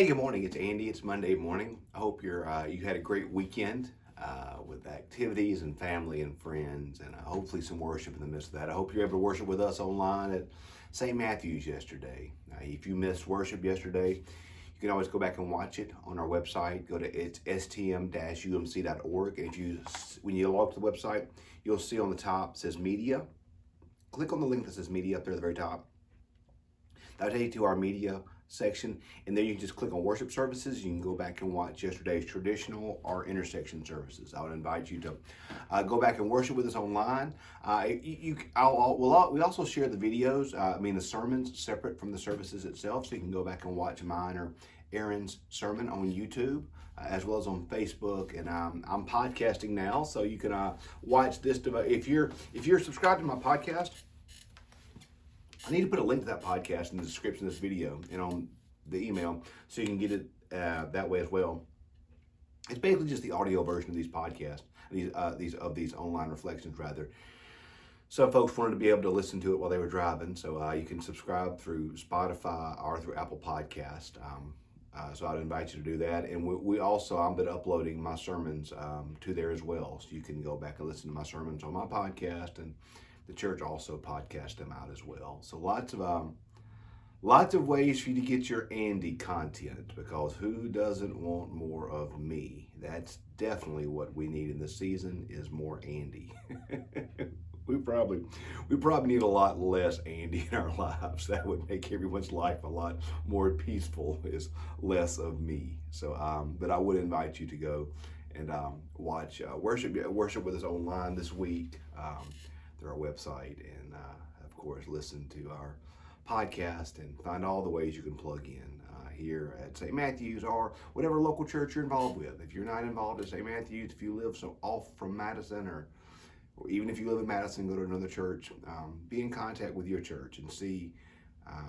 Hey, good morning. It's Andy. It's Monday morning. I hope you had a great weekend with activities and family and friends, and hopefully some worship in the midst of that. I hope you're able to worship with us online at St. Matthew's yesterday. If you missed worship yesterday, you can always go back and watch it on our website. Go to stm-umc.org, and when you log to the website, you'll see on the top it says Media. Click on the link that says Media up there at the very top. That'll take you to our media section, and then you can just click on worship services. You can go back and watch yesterday's traditional or intersection services. I would invite you to go back and worship with us online. We also share the videos, the sermons separate from the services itself, so you can go back and watch mine or Aaron's sermon on YouTube, as well as on Facebook, and I'm podcasting now, so you can watch this. If you're subscribed to my podcast, I need to put a link to that podcast in the description of this video and on the email so you can get it that way as well. It's basically just the audio version of these podcasts, these online reflections rather. Some folks wanted to be able to listen to it while they were driving, so you can subscribe through Spotify or through Apple Podcast. So I'd invite you to do that. And I've been uploading my sermons to there as well, so you can go back and listen to my sermons on my podcast, and the church also podcasts them out as well. So lots of ways for you to get your Andy content, because who doesn't want more of me? That's definitely what we need in this season, is more Andy. We probably need a lot less Andy in our lives. That would make everyone's life a lot more peaceful, is less of me. So, but I would invite you to go and watch worship with us online this week. Through our website, and of course listen to our podcast and find all the ways you can plug in here at St. Matthew's or whatever local church you're involved with. If you're not involved at St. Matthew's, if you live so off from Madison, or even if you live in Madison, go to another church, be in contact with your church and see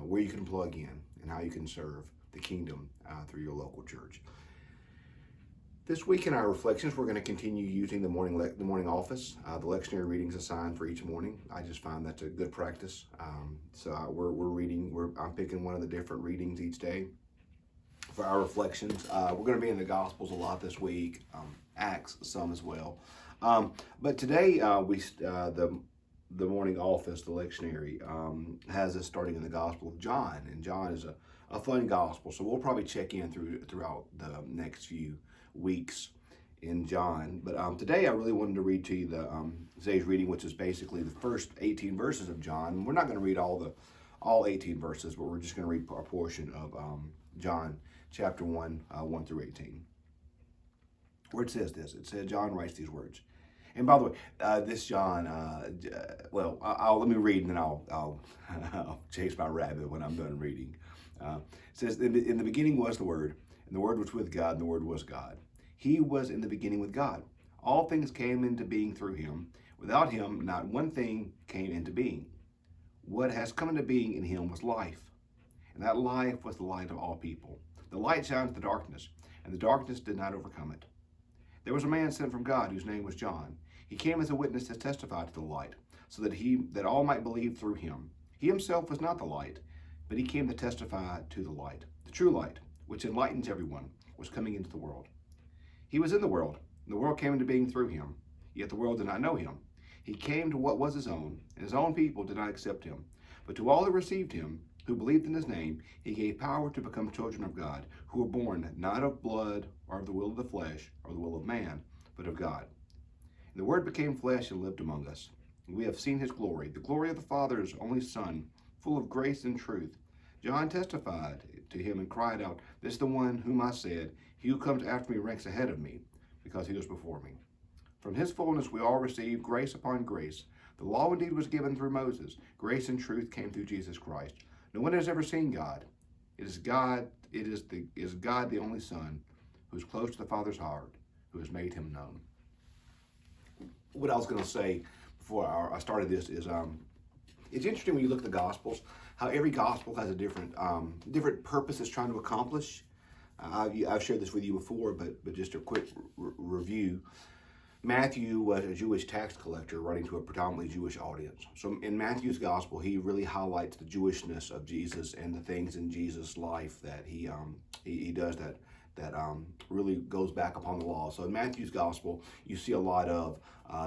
where you can plug in and how you can serve the kingdom through your local church. This week in our reflections, we're going to continue using the morning office, the lectionary readings assigned for each morning. I just find that's a good practice. I'm picking one of the different readings each day for our reflections. We're going to be in the Gospels a lot this week, Acts some as well. But today, the morning office, the lectionary, has us starting in the Gospel of John, and John is a fun gospel, so we'll probably check in throughout the next few weeks in John. But today I really wanted to read to you today's reading, which is basically the first 18 verses of John. We're not going to read all 18 verses, but we're just going to read a portion of John chapter 1, 1 through 18. Where it says this. It said, John writes these words. And by the way, this John, let me read, and then I'll chase my rabbit when I'm done reading. It says, in the beginning was the Word, and the Word was with God, and the Word was God. He was in the beginning with God. All things came into being through him. Without him, not one thing came into being. What has come into being in him was life, and that life was the light of all people. The light shines in the darkness, and the darkness did not overcome it. There was a man sent from God whose name was John. He came as a witness to testify to the light, so that all might believe through him. He himself was not the light, but he came to testify to the light. The true light, which enlightens everyone, was coming into the world. He was in the world, and the world came into being through him, yet the world did not know him. He came to what was his own, and his own people did not accept him. But to all who received him, who believed in his name, he gave power to become children of God, who were born not of blood, or of the will of the flesh, or the will of man, but of God. And the Word became flesh and lived among us. And we have seen his glory, the glory of the Father's only Son, full of grace and truth. John testified to him and cried out, "This is the one whom I said, he who comes after me ranks ahead of me, because he was before me." From his fullness we all received grace upon grace. The law indeed was given through Moses. Grace and truth came through Jesus Christ. No one has ever seen God. It is God the only Son, who is close to the Father's heart, who has made him known. What I was going to say before I started this is, it's interesting when you look at the Gospels, how every Gospel has a different purpose it's trying to accomplish. I've shared this with you before, but just a quick review. Matthew was a Jewish tax collector writing to a predominantly Jewish audience. So in Matthew's gospel, he really highlights the Jewishness of Jesus and the things in Jesus' life that he He does that really goes back upon the law. So in Matthew's gospel, you see a lot of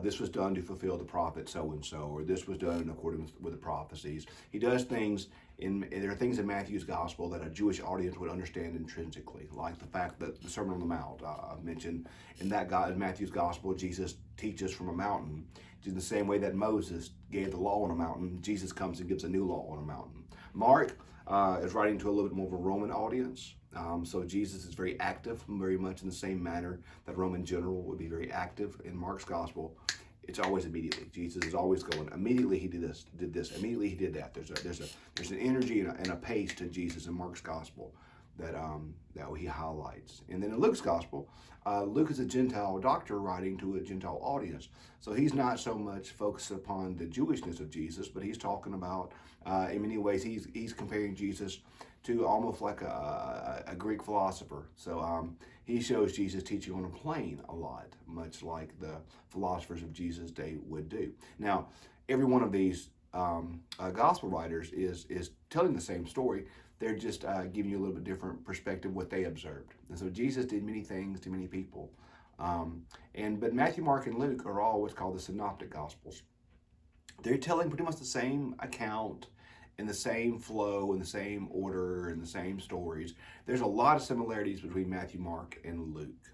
this was done to fulfill the prophet so and so, or this was done in accordance with the prophecies. He does things there are things in Matthew's gospel that a Jewish audience would understand intrinsically, like the fact that the Sermon on the Mount I mentioned in Matthew's gospel, Jesus teaches from a mountain. In the same way that Moses gave the law on a mountain, Jesus comes and gives a new law on a mountain. Mark is writing to a little bit more of a Roman audience. So Jesus is very active, very much in the same manner that a Roman general would be very active in Mark's gospel. It's always immediately. Jesus is always going. Immediately he did this. Immediately he did that. There's an energy and a pace to Jesus in Mark's gospel that he highlights. And then in Luke's gospel, Luke is a Gentile doctor writing to a Gentile audience. So he's not so much focused upon the Jewishness of Jesus, but he's talking about, in many ways, he's comparing Jesus to almost like a Greek philosopher. So he shows Jesus teaching on a plane a lot, much like the philosophers of Jesus' day would do. Now, every one of these gospel writers is telling the same story. They're just giving you a little bit different perspective what they observed. And so Jesus did many things to many people. But Matthew, Mark, and Luke are all what's called the synoptic gospels. They're telling pretty much the same account in the same flow, in the same order, in the same stories. There's a lot of similarities between Matthew, Mark, and Luke.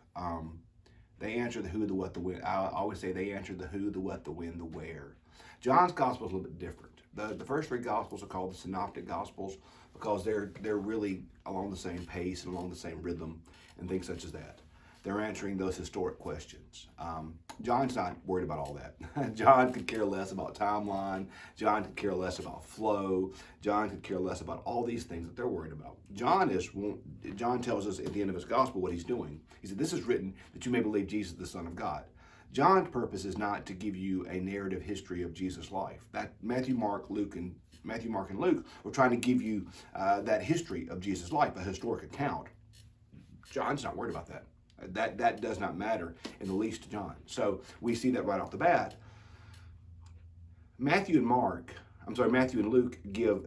They answer the who, the what, the when. I always say they answer the who, the what, the when, the where. John's gospel is a little bit different. The first three gospels are called the synoptic gospels because they're really along the same pace and along the same rhythm and things such as that. They're answering those historic questions. John's not worried about all that. John could care less about timeline. John could care less about flow. John could care less about all these things that they're worried about. John tells us at the end of his gospel what he's doing. He said, this is written that you may believe Jesus is the Son of God. John's purpose is not to give you a narrative history of Jesus' life. That Matthew, Mark, and Luke were trying to give you that history of Jesus' life, a historic account. John's not worried about that. That does not matter in the least to John. So we see that right off the bat. Matthew and Luke give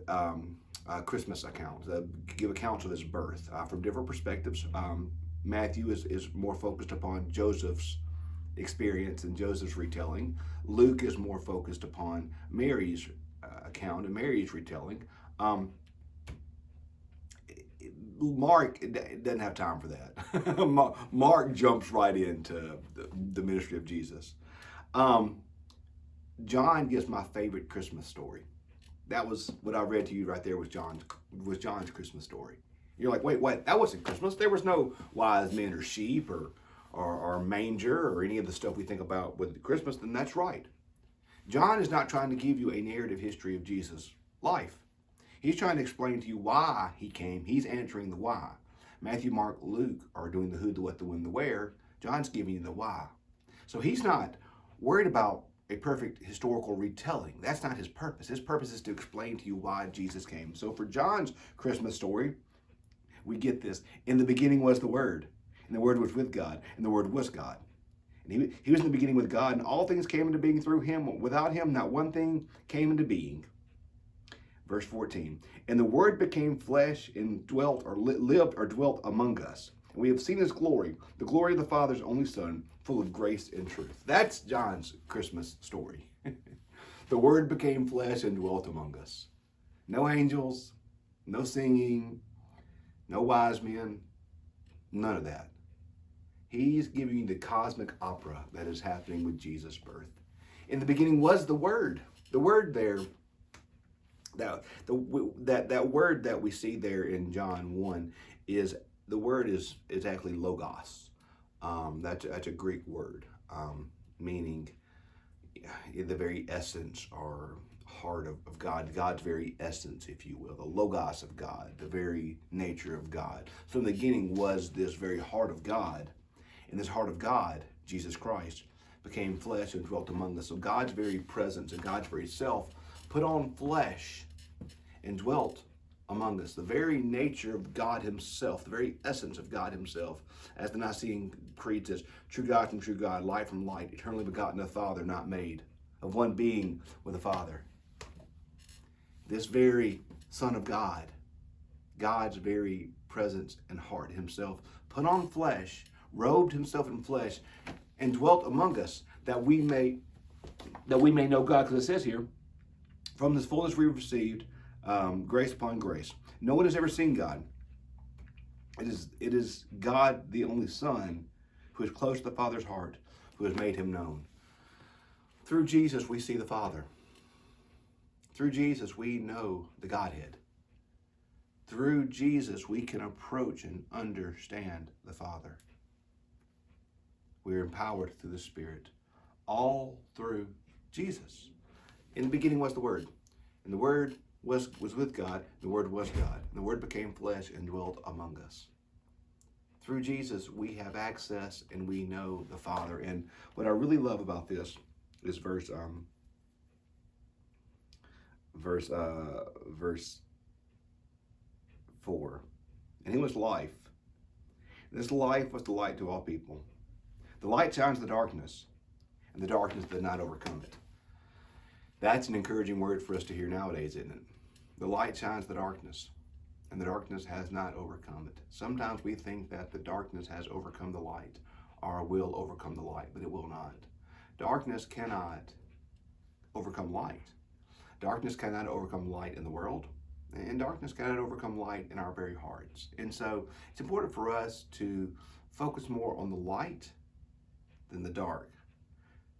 Christmas accounts, give accounts of his birth from different perspectives. Matthew is more focused upon Joseph's experience and Joseph's retelling. Luke is more focused upon Mary's account and Mary's retelling. Mark doesn't have time for that. Mark jumps right into the ministry of Jesus. John gives my favorite Christmas story. That was what I read to you right there was John's Christmas story. You're like, wait, what? That wasn't Christmas. There was no wise men or sheep or manger or any of the stuff we think about with Christmas. Then that's right. John is not trying to give you a narrative history of Jesus' life. He's trying to explain to you why he came. He's answering the why. Matthew, Mark, Luke are doing the who, the what, the when, the where. John's giving you the why. So he's not worried about a perfect historical retelling. That's not his purpose. His purpose is to explain to you why Jesus came. So for John's Christmas story, we get this. In the beginning was the Word, and the Word was with God, and the Word was God. And he was in the beginning with God, and all things came into being through him. Without him, not one thing came into being. Verse 14, and the Word became flesh and dwelt among us. And we have seen his glory, the glory of the Father's only Son, full of grace and truth. That's John's Christmas story. The Word became flesh and dwelt among us. No angels, no singing, no wise men, none of that. He's giving you the cosmic opera that is happening with Jesus' birth. In the beginning was the Word. The word there, that word that we see there in John 1 is actually logos. That's a Greek word, meaning the very essence or heart of God, God's very essence, if you will, the logos of God, the very nature of God. So in the beginning was this very heart of God, and this heart of God, Jesus Christ, became flesh and dwelt among us. So God's very presence and God's very self put on flesh and dwelt among us. The very nature of God himself, the very essence of God himself, as the Nicene Creed says, true God from true God, light from light, eternally begotten of the Father, not made, of one being with the Father. This very Son of God God's very presence and heart himself, put on flesh, robed himself in flesh, and dwelt among us, that we may know God. Because it says here, from this fullness we received grace upon grace. No one has ever seen God. It is God, the only Son, who is close to the Father's heart, who has made him known. Through Jesus, we see the Father. Through Jesus, we know the Godhead. Through Jesus, we can approach and understand the Father. We are empowered through the Spirit, all through Jesus. In the beginning was the Word, and the Word was with God, the Word was God, and the Word became flesh and dwelt among us. Through Jesus, we have access and we know the Father. And what I really love about this is verse 4. And he was life. This life was the light to all people. The light shines in the darkness, and the darkness did not overcome it. That's an encouraging word for us to hear nowadays, isn't it? The light shines the darkness, and the darkness has not overcome it. Sometimes we think that the darkness has overcome the light, or will overcome the light, but it will not. Darkness cannot overcome light. Darkness cannot overcome light in the world, and darkness cannot overcome light in our very hearts. And so it's important for us to focus more on the light than the dark.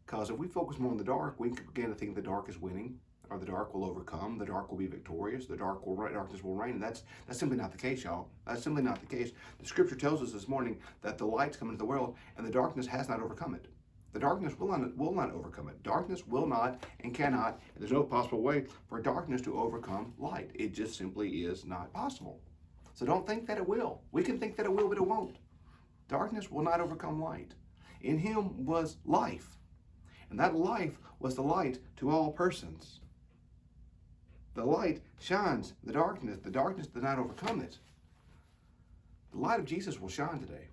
Because if we focus more on the dark, we can begin to think the dark is winning, or the dark will overcome, the dark will be victorious, darkness will reign. And that's simply not the case, y'all. That's simply not the case. The scripture tells us this morning that the light's come into the world, and the darkness has not overcome it. The darkness will not overcome it. Darkness will not and cannot, and there's no possible way for darkness to overcome light. It just simply is not possible. So don't think that it will. We can think that it will, but it won't. Darkness will not overcome light. In him was life, and that life was the light to all persons. The light shines the darkness did not overcome it. The light of Jesus will shine today.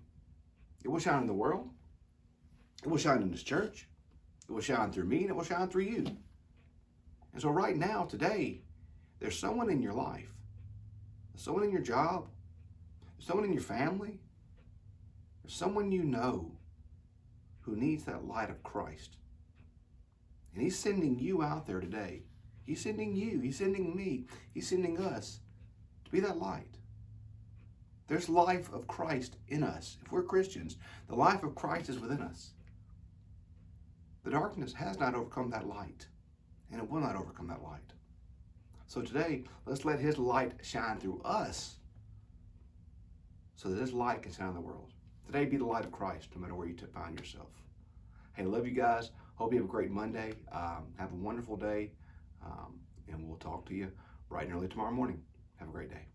It will shine in the world. It will shine in this church. It will shine through me, and it will shine through you. And so right now, today, there's someone in your life, there's someone in your job, there's someone in your family, there's someone you know who needs that light of Christ. And he's sending you out there today. He's sending you, he's sending me, he's sending us to be that light. There's life of Christ in us. If we're Christians, the life of Christ is within us. The darkness has not overcome that light, and it will not overcome that light. So today, let's let his light shine through us so that his light can shine in the world. Today, be the light of Christ, no matter where you find yourself. Hey, love you guys. Hope you have a great Monday. Have a wonderful day, and we'll talk to you bright and early tomorrow morning. Have a great day.